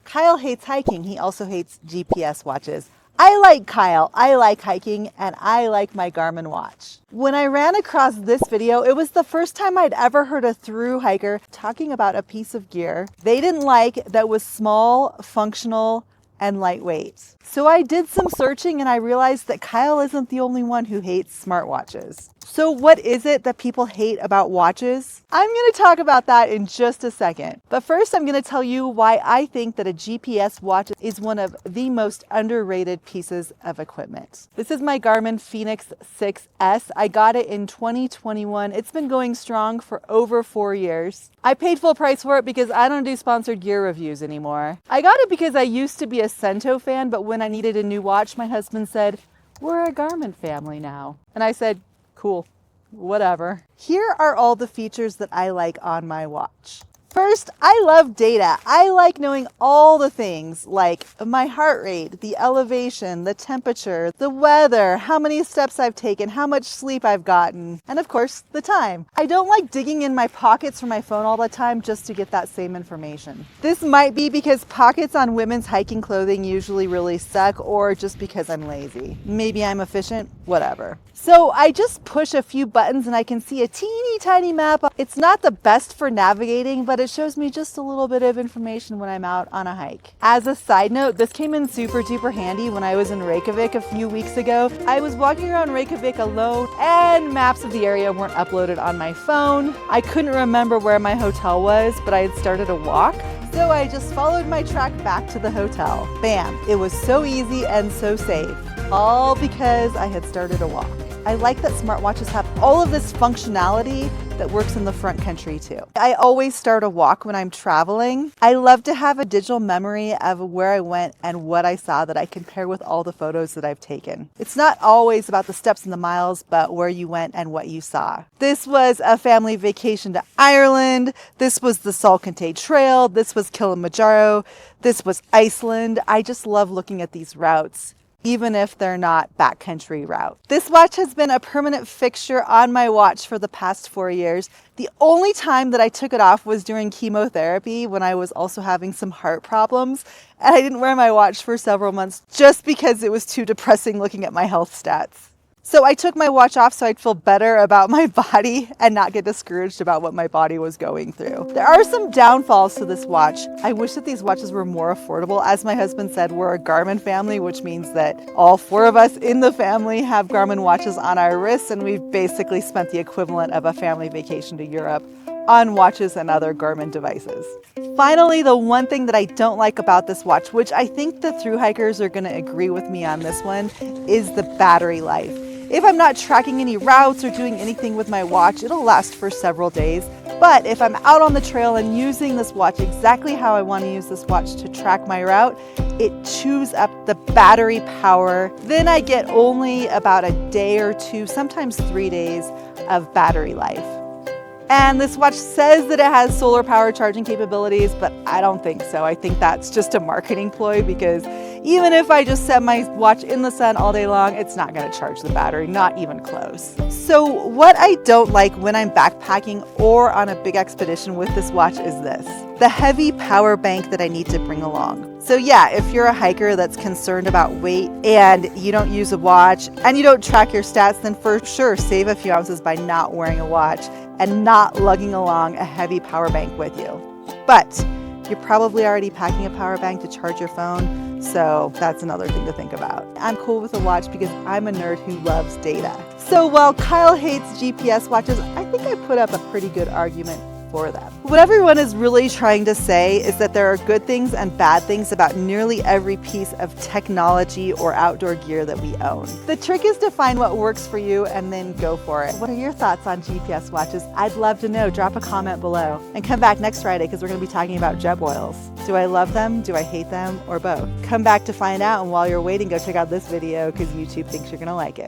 Kyle hates hiking. He also hates GPS watches. I like Kyle, I like hiking, and I like my Garmin watch. When I ran across this video, it was the first time I'd ever heard a thru hiker talking about a piece of gear they didn't like that was small, functional, and lightweight. So I did some searching and I realized that Kyle isn't the only one who hates smartwatches. So what is it that people hate about watches? I'm going to talk about that in just a second. But first, I'm going to tell you why I think that a GPS watch is one of the most underrated pieces of equipment. This is my Garmin Fenix 6S. I got it in 2021. It's been going strong for over 4 years. I paid full price for it because I don't do sponsored gear reviews anymore. I got it because I used to be a Cento fan, but when I needed a new watch, my husband said, "We're a Garmin family now." And I said, "Cool, whatever." Here are all the features that I like on my watch. First, I love data. I like knowing all the things like my heart rate, the elevation, the temperature, the weather, how many steps I've taken, how much sleep I've gotten, and of course, the time. I don't like digging in my pockets for my phone all the time just to get that same information. This might be because pockets on women's hiking clothing usually really suck, or just because I'm lazy. Maybe I'm efficient, whatever. So I just push a few buttons and I can see a teeny tiny map. It's not the best for navigating, but it shows me just a little bit of information when I'm out on a hike. As a side note, this came in super duper handy when I was in Reykjavik a few weeks ago. I was walking around Reykjavik alone and maps of the area weren't uploaded on my phone. I couldn't remember where my hotel was, but I had started a walk. So I just followed my track back to the hotel. Bam, it was so easy and so safe. All because I had started a walk. I like that smartwatches have all of this functionality that works in the front country too. I always start a walk when I'm traveling. I love to have a digital memory of where I went and what I saw that I compare with all the photos that I've taken. It's not always about the steps and the miles, but where you went and what you saw. This was a family vacation to Ireland. This was the Salkantay Trail. This was Kilimanjaro. This was Iceland. I just love looking at these routes, even if they're not backcountry routes. This watch has been a permanent fixture on my watch for the past 4 years. The only time that I took it off was during chemotherapy when I was also having some heart problems, and I didn't wear my watch for several months just because it was too depressing looking at my health stats. So I took my watch off so I'd feel better about my body and not get discouraged about what my body was going through. There are some downfalls to this watch. I wish that these watches were more affordable. As my husband said, we're a Garmin family, which means that all 4 of us in the family have Garmin watches on our wrists, and we've basically spent the equivalent of a family vacation to Europe on watches and other Garmin devices. Finally, the one thing that I don't like about this watch, which I think the thru hikers are going to agree with me on this one, is the battery life. If I'm not tracking any routes or doing anything with my watch, it'll last for several days. But if I'm out on the trail and using this watch exactly how I want to use this watch to track my route, it chews up the battery power. Then I get only about a day or 2, sometimes 3 days of battery life. And this watch says that it has solar power charging capabilities, but I don't think so. I think that's just a marketing ploy, because even if I just set my watch in the sun all day long, it's not going to charge the battery, not even close. So what I don't like when I'm backpacking or on a big expedition with this watch is this: the heavy power bank that I need to bring along. So yeah, if you're a hiker that's concerned about weight and you don't use a watch and you don't track your stats, then for sure save a few ounces by not wearing a watch and not lugging along a heavy power bank with you. But you're probably already packing a power bank to charge your phone, so that's another thing to think about. I'm cool with a watch because I'm a nerd who loves data. So while Kyle hates GPS watches, I think I put up a pretty good argument for them. What everyone is really trying to say is that there are good things and bad things about nearly every piece of technology or outdoor gear that we own. The trick is to find what works for you and then go for it. What are your thoughts on GPS watches? I'd love to know. Drop a comment below. And come back next Friday because we're going to be talking about jet oils. Do I love them? Do I hate them? Or both? Come back to find out, and while you're waiting, go check out this video because YouTube thinks you're going to like it.